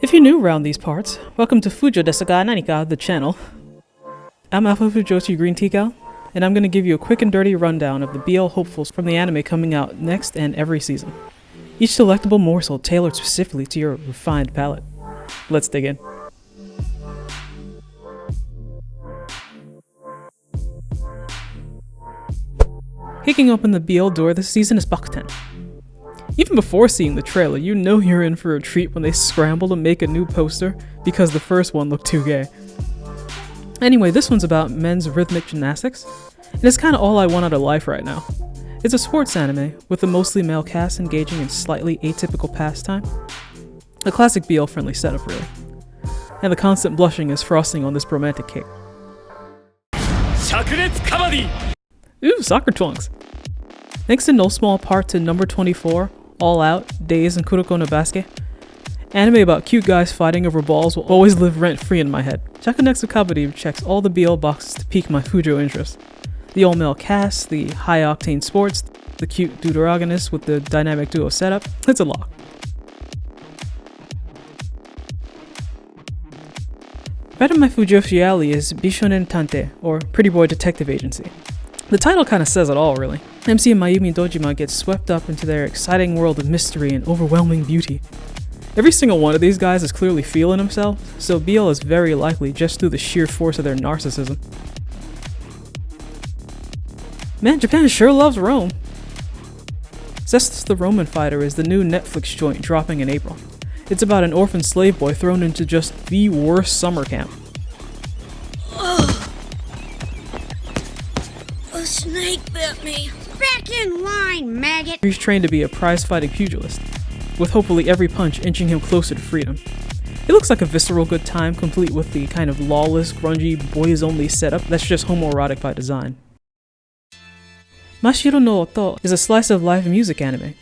If you're new around these parts, welcome to Fujo desu ga nanika, the channel. I'm Alpha Fujoshi Green Tea Cow, and I'm going to give you a quick and dirty rundown of the BL hopefuls from the anime coming out next and every season. Each delectable morsel tailored specifically to your refined palate. Let's dig in. Kicking open the BL door this season is Bakuten. Even before seeing the trailer, you know you're in for a treat when they scramble to make a new poster because the first one looked too gay. Anyway, this one's about men's rhythmic gymnastics, and it's kinda all I want out of life right now. It's a sports anime, with a mostly male cast engaging in slightly atypical pastime. A classic BL-friendly setup, really. And the constant blushing is frosting on this romantic cake. Shakunetsu Kabaddi! Ooh, soccer twunks! Thanks in no small part to number 24, All Out, Days, and Kuroko no Basket, anime about cute guys fighting over balls will always live rent-free in my head. Shakunetsu Kabaddi checks all the BL boxes to pique my Fujo interest. The all-male cast, the high-octane sports, the cute deuteragonist with the dynamic duo setup, it's a lot. Right in my Fujoshi alley is Bishounen Tanteidan, or Pretty Boy Detective Agency. The title kinda says it all, really. MC and Mayumi Dojima get swept up into their exciting world of mystery and overwhelming beauty. Every single one of these guys is clearly feeling himself, so BL is very likely just through the sheer force of their narcissism. Man, Japan sure loves Rome. Cestus the Roman Fighter is the new Netflix joint dropping in April. It's about an orphan slave boy thrown into just the worst summer camp. A snake bit me. Back in line, maggot! He's trained to be a prize-fighting pugilist, with hopefully every punch inching him closer to freedom. It looks like a visceral good time, complete with the kind of lawless, grungy, boys-only setup that's just homoerotic by design. Mashiro no Oto is a slice-of-life music anime,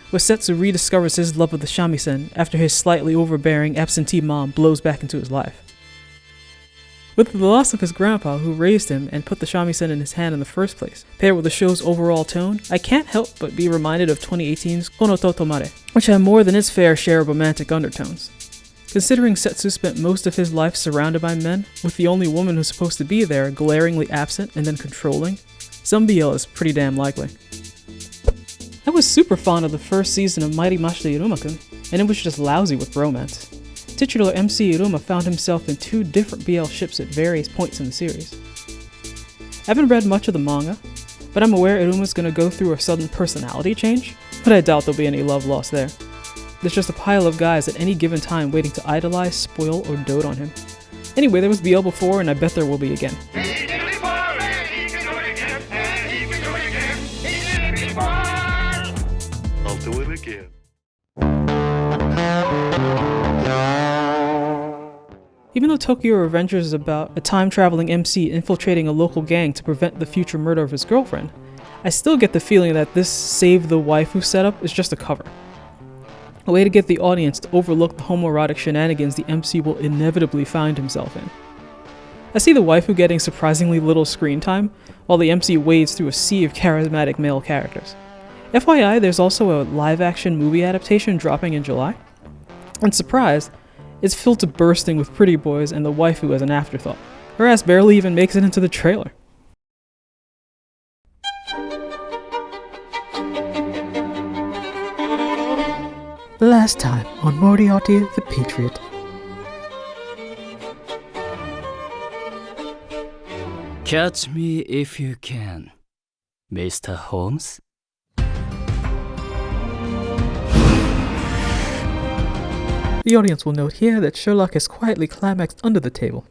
where Setsu rediscovers his love of the shamisen after his slightly overbearing absentee mom blows back into his life. With the loss of his grandpa, who raised him and put the shamisen in his hand in the first place, paired with the show's overall tone, I can't help but be reminded of 2018's Kono to Tomare, which had more than its fair share of romantic undertones. Considering Setsu spent most of his life surrounded by men, with the only woman who's supposed to be there glaringly absent and then controlling, some BL is pretty damn likely. I was super fond of the first season of Mighty Mashita Iruma-kun, and it was just lousy with romance. Titular MC Iruma found himself in two different BL ships at various points in the series. I haven't read much of the manga, but I'm aware Iruma's gonna go through a sudden personality change, but I doubt there'll be any love lost there. There's just a pile of guys at any given time waiting to idolize, spoil, or dote on him. Anyway, there was BL before, and I bet there will be again. I'll do it again. Even though Tokyo Revengers is about a time-traveling MC infiltrating a local gang to prevent the future murder of his girlfriend, I still get the feeling that this save the waifu setup is just a cover. A way to get the audience to overlook the homoerotic shenanigans the MC will inevitably find himself in. I see the waifu getting surprisingly little screen time, while the MC wades through a sea of charismatic male characters. FYI, there's also a live-action movie adaptation dropping in July. And surprise, it's filled to bursting with pretty boys and the waifu as an afterthought. Her ass barely even makes it into the trailer. Last time on Moriarty the Patriot. Catch me if you can, Mr. Holmes. The audience will note here that Sherlock has quietly climaxed under the table.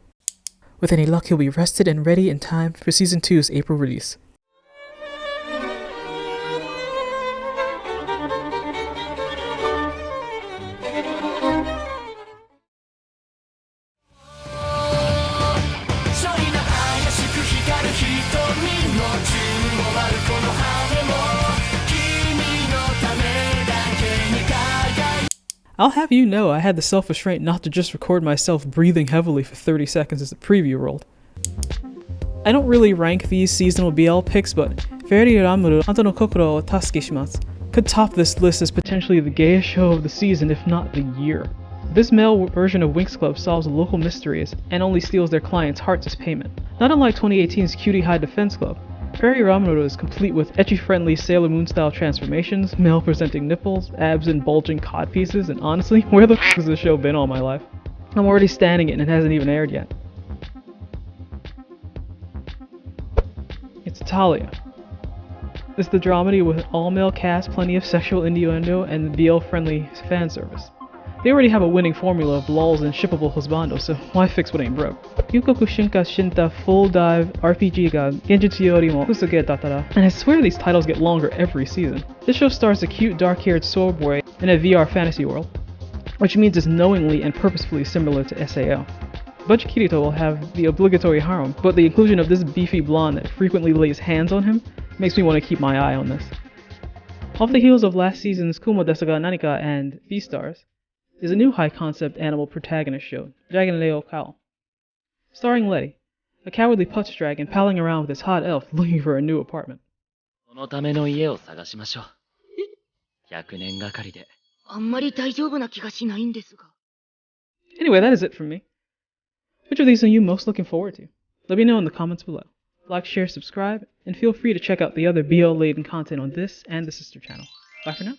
With any luck, he'll be rested and ready in time for Season 2's April release. I'll have you know I had the self-restraint not to just record myself breathing heavily for 30 seconds as the preview rolled. I don't really rank these seasonal BL picks, but Fairy Ranmaru Anta no Kokoro o Tasukishimasu could top this list as potentially the gayest show of the season, if not the year. This male version of Winx Club solves local mysteries and only steals their clients' hearts as payment. Not unlike 2018's Cutie High Defense Club, Fairy Ranmaru is complete with ecchi-friendly Sailor Moon-style transformations, male-presenting nipples, abs and bulging codpieces, and honestly, where the f*** has this show been all my life? I'm already standing it and it hasn't even aired yet. It's Hetalia. It's the dramedy with all-male cast, plenty of sexual innuendo, and BL-friendly fan service. They already have a winning formula of lulz and shippable husbandos, so why fix what ain't broke? Kyuukyoku Shinka Shinta Full Dive RPG ga Genjitsu Yori mo kusoge Datta, and I swear these titles get longer every season. This show stars a cute dark-haired soul boy in a VR fantasy world, which means it's knowingly and purposefully similar to SAO. Butch Kirito will have the obligatory harem, but the inclusion of this beefy blonde that frequently lays hands on him makes me want to keep my eye on this. Off the heels of last season's Kumo Desu ga Nanika and Beastars, is a new high-concept animal protagonist show, Dragon Leo Kao. Starring Letty, a cowardly putz dragon palling around with his hot elf looking for a new apartment. そのための家を探しましょう。100年がかりで。あんまり大丈夫な気がしないんですが。Anyway, that is it from me. Which of these are you most looking forward to? Let me know in the comments below. Like, share, subscribe, and feel free to check out the other BL-laden content on this and the sister channel. Bye for now.